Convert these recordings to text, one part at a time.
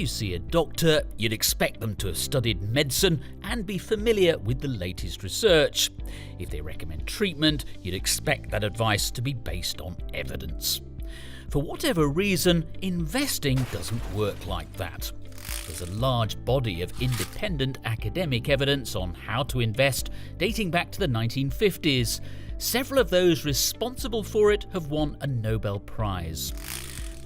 see a doctor, you'd expect them to have studied medicine and be familiar with the latest research. If they recommend treatment, you'd expect that advice to be based on evidence. For whatever reason, investing doesn't work like that. There's a large body of independent academic evidence on how to invest dating back to the 1950s. Several of those responsible for it have won a Nobel Prize.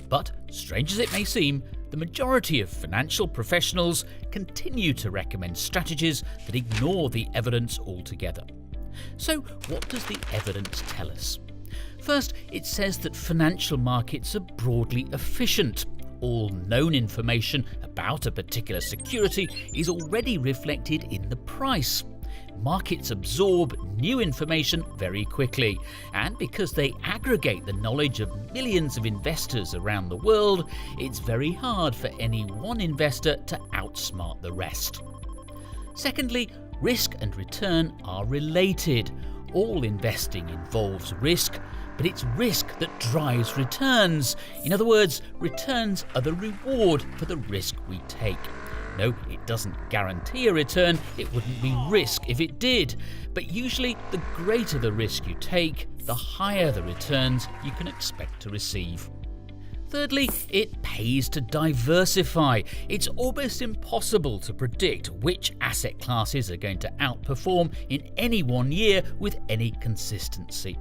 But, strange as it may seem, the majority of financial professionals continue to recommend strategies that ignore the evidence altogether. So, what does the evidence tell us? First, it says that financial markets are broadly efficient. All known information about a particular security is already reflected in the price. Markets absorb new information very quickly, and because they aggregate the knowledge of millions of investors around the world, it's very hard for any one investor to outsmart the rest. Secondly, risk and return are related. All investing involves risk, but it's risk that drives returns. In other words, returns are the reward for the risk we take. No, it doesn't guarantee a return, it wouldn't be risk if it did. But usually, the greater the risk you take, the higher the returns you can expect to receive. Thirdly, it pays to diversify. It's almost impossible to predict which asset classes are going to outperform in any one year with any consistency.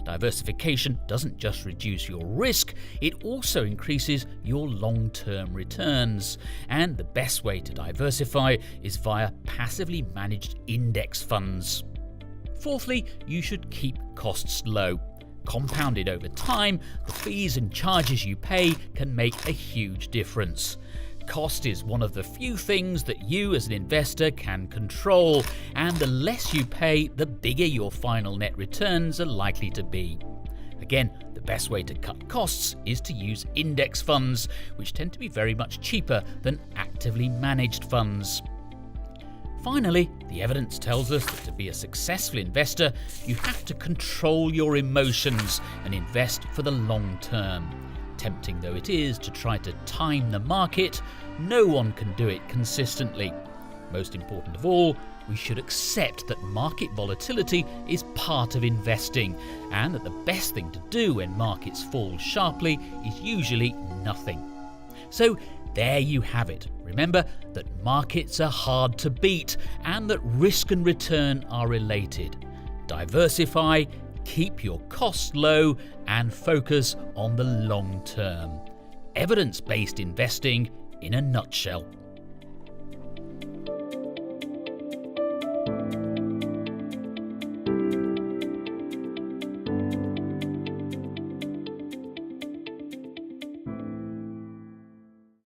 Diversification doesn't just reduce your risk, it also increases your long-term returns. And the best way to diversify is via passively managed index funds. Fourthly, you should keep costs low. Compounded over time, the fees and charges you pay can make a huge difference. Cost is one of the few things that you as an investor can control, and the less you pay, the bigger your final net returns are likely to be. Again, the best way to cut costs is to use index funds, which tend to be very much cheaper than actively managed funds. Finally, the evidence tells us that to be a successful investor, you have to control your emotions and invest for the long term. Tempting though it is to try to time the market, no one can do it consistently. Most important of all, we should accept that market volatility is part of investing, and that the best thing to do when markets fall sharply is usually nothing. So there you have it. Remember that markets are hard to beat and that risk and return are related. Diversify, keep your costs low, and focus on the long term. Evidence-based investing in a nutshell.